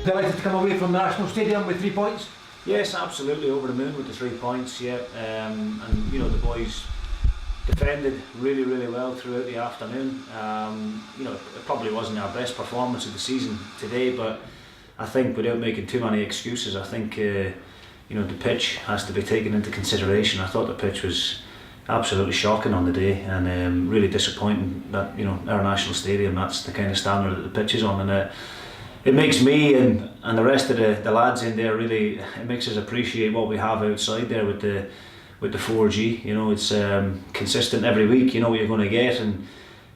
Delighted to come away from the National Stadium with 3 points? Yes, absolutely, over the moon with the 3 points, yeah. And you know, the boys defended really, really well throughout the afternoon. You know, it probably wasn't our best performance of the season today, but I think without making too many excuses, I think you know, the pitch has to be taken into consideration. I thought the pitch was absolutely shocking on the day, and really disappointing that, you know, our national stadium, that's the kind of standard that the pitch is on, and it makes me and the rest of the lads in there really, it makes us appreciate what we have outside there with the 4G. You know, it's consistent every week. You know what you're going to get, and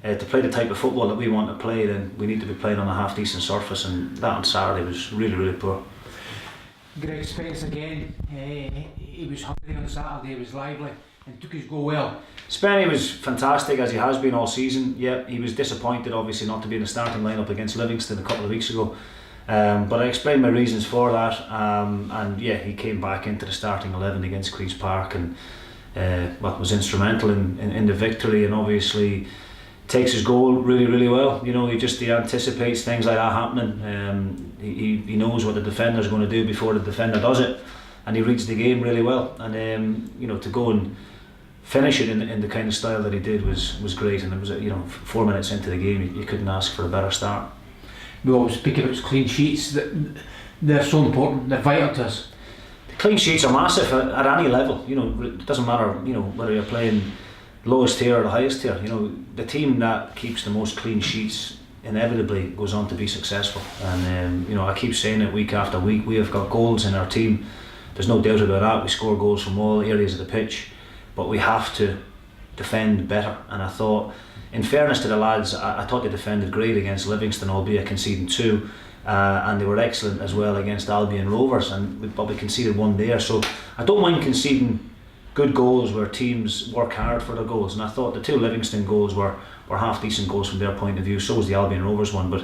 to play the type of football that we want to play, then we need to be playing on a half decent surface, and that on Saturday was really, really poor. Greg Spence again, he was hungry on Saturday, he was lively and took his goal well. Spenny was fantastic, as he has been all season. Yeah, he was disappointed obviously not to be in the starting lineup against Livingston a couple of weeks ago, but I explained my reasons for that, and yeah, he came back into the starting 11 against Queen's Park, and well, was instrumental in the victory, and obviously takes his goal really, really well. You know, he anticipates things like that happening. He knows what the defender is going to do before the defender does it, and he reads the game really well. And you know, to go and finish it in the kind of style that he did was great. And it was, you know, 4 minutes into the game, you couldn't ask for a better start. We always speak about clean sheets. They're so important. They're vital to us. The clean sheets are massive at any level. You know, it doesn't matter, you know, whether you're playing lowest tier or the highest tier. You know, the team that keeps the most clean sheets inevitably goes on to be successful. And you know, I keep saying it week after week, we have got goals in our team. There's no doubt about that. We score goals from all areas of the pitch, but we have to defend better. And I thought, in fairness to the lads, I thought they defended great against Livingston, albeit conceding 2, and they were excellent as well against Albion Rovers, but we conceded 1 there. So I don't mind conceding good goals where teams work hard for their goals, and I thought the 2 Livingston goals were half decent goals from their point of view. So was the Albion Rovers one, but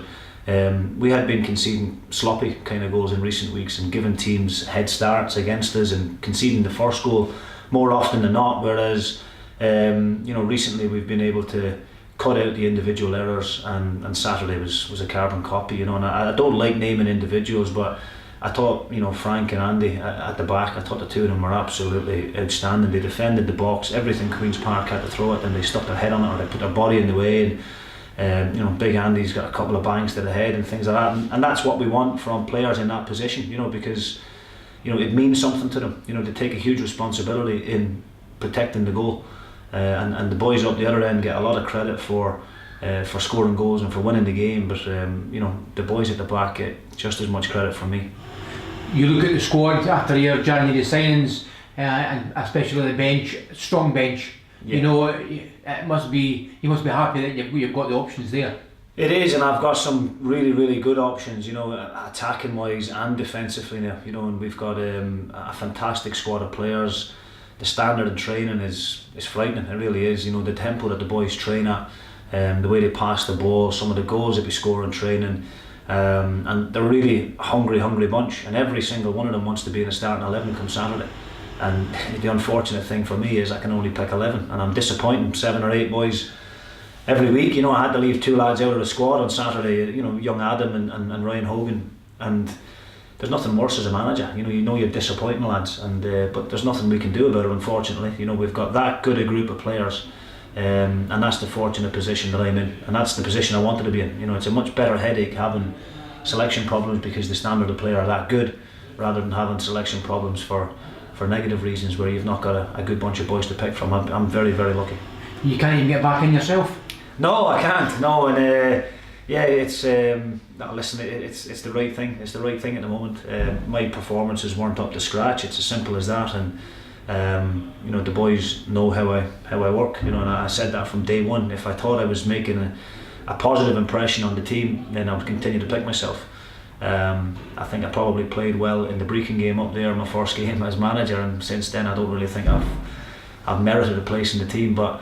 we had been conceding sloppy kind of goals in recent weeks and giving teams head starts against us and conceding the first goal more often than not, whereas you know, recently we've been able to cut out the individual errors, and Saturday was a carbon copy. You know, and I don't like naming individuals, but I thought, you know, Frank and Andy at the back, I thought the 2 of them were absolutely outstanding. They defended the box, everything Queen's Park had to throw at them, they stuck their head on it or they put their body in the way, and you know, Big Andy's got a couple of bangs to the head and things like that, and that's what we want from players in that position, you know, because, you know, it means something to them. You know, they take a huge responsibility in protecting the goal, and the boys up the other end get a lot of credit for scoring goals and for winning the game, but you know, the boys at the back get just as much credit from me. You look at the squad after your January signings, and especially the bench, strong bench. Yeah. You know, it must be, you must be happy that you've got the options there. It is, and I've got some really, really good options, you know, attacking wise and defensively now, you know, and we've got a fantastic squad of players. The standard in training is frightening, it really is. You know, the tempo that the boys train at, the way they pass the ball, some of the goals that we score in training, and they're really hungry bunch, and every single one of them wants to be in the starting 11 come Saturday. And the unfortunate thing for me is I can only pick 11, and I'm disappointing 7 or 8 boys every week. You know, I had to leave 2 lads out of the squad on Saturday, you know, young Adam and Ryan Hogan, and there's nothing worse as a manager. You know you're disappointing lads, and but there's nothing we can do about it, unfortunately. You know, we've got that good a group of players, and that's the fortunate position that I'm in, and that's the position I wanted to be in. You know, it's a much better headache having selection problems because the standard of play are that good, rather than having selection problems for negative reasons where you've not got a good bunch of boys to pick from. I'm very, very lucky. You can't even get back in yourself? No, I can't. No, and yeah, it's listen, it's the right thing. It's the right thing at the moment. My performances weren't up to scratch. It's as simple as that, and you know, the boys know how I work. You know, and I said that from day one. If I thought I was making a positive impression on the team, then I would continue to pick myself. I think I probably played well in the Brecon game up there, my first game as manager, and since then I don't really think I've merited a place in the team. But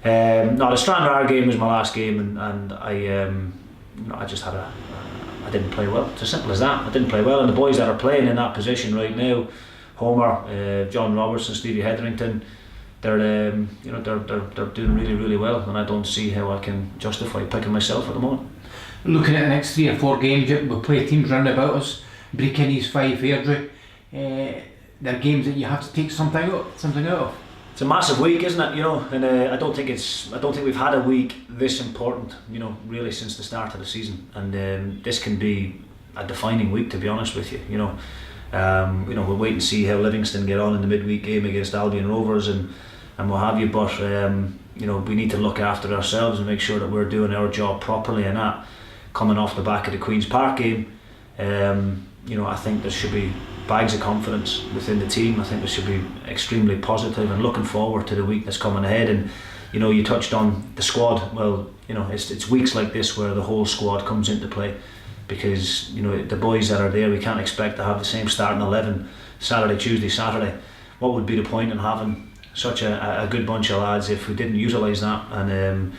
no, the Stranraer game was my last game, and I just had I didn't play well. It's as simple as that. I didn't play well, and the boys that are playing in that position right now, Homer, John Robertson, Stevie Hetherington, they're doing really, really well, and I don't see how I can justify picking myself at the moment. Looking at the next 3 or 4 games, we'll play teams round about us. Breckennies, Fife, Airdrie. They're games that you have to take something out of. It's a massive week, isn't it? You know, and I don't think we've had a week this important, you know, really since the start of the season. And this can be a defining week, to be honest with you. You know, we'll wait and see how Livingston get on in the midweek game against Albion Rovers and what have you. But you know, we need to look after ourselves and make sure that we're doing our job properly. And that, coming off the back of the Queen's Park game, you know, I think there should be bags of confidence within the team. I think there should be extremely positive and looking forward to the week that's coming ahead. And you know, you touched on the squad. Well, you know, it's weeks like this where the whole squad comes into play, because you know, the boys that are there, we can't expect to have the same starting 11 Saturday, Tuesday, Saturday. What would be the point in having such a good bunch of lads if we didn't utilise that and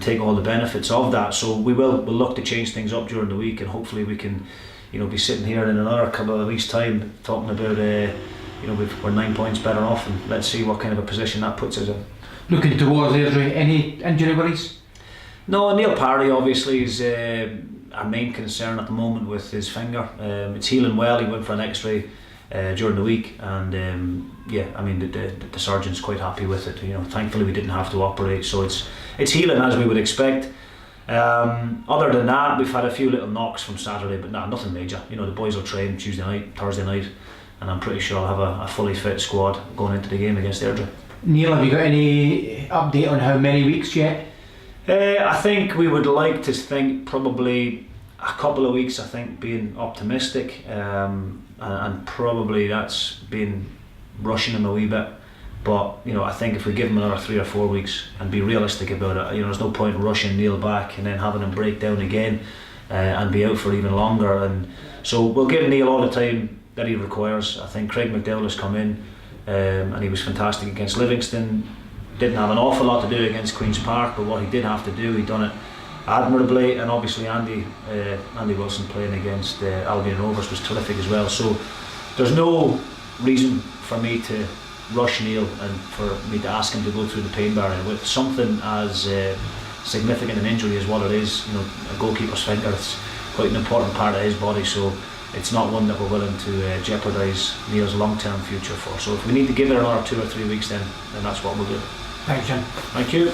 take all the benefits of that? So we'll look to change things up during the week, and hopefully we can, you know, be sitting here in another couple of weeks' time talking about you know, we're 9 points better off, and let's see what kind of a position that puts us in. Looking towards Airdrie, any injury worries? No, Neil Parry obviously is our main concern at the moment with his finger. It's healing well. He went for an X-ray during the week, and yeah, I mean the surgeon's quite happy with it. You know, thankfully we didn't have to operate, so it's healing as we would expect. Other than that, we've had a few little knocks from Saturday, but nothing major. You know, the boys will train Tuesday night, Thursday night, and I'm pretty sure I'll have a fully fit squad going into the game against Airdrie. Neil, have you got any update on how many weeks yet? I think we would like to think probably a couple of weeks. I think being optimistic, and probably that's been rushing him a wee bit. But you know, I think if we give him another 3 or 4 weeks and be realistic about it, you know, there's no point rushing Neil back and then having him break down again and be out for even longer. And so we'll give Neil all the time that he requires. I think Craig McDowell has come in and he was fantastic against Livingston. Didn't have an awful lot to do against Queen's Park, but what he did have to do, he done it admirably. And obviously Andy Wilson playing against Albion Rovers was terrific as well. So there's no reason for me to rush Neil and for me to ask him to go through the pain barrier with something as significant an injury as what it is. You know, a goalkeeper's finger, it's quite an important part of his body, so it's not one that we're willing to jeopardise Neil's long-term future for. So if we need to give it another 2 or 3 weeks, then that's what we'll do. Thanks, Jim. Thank you.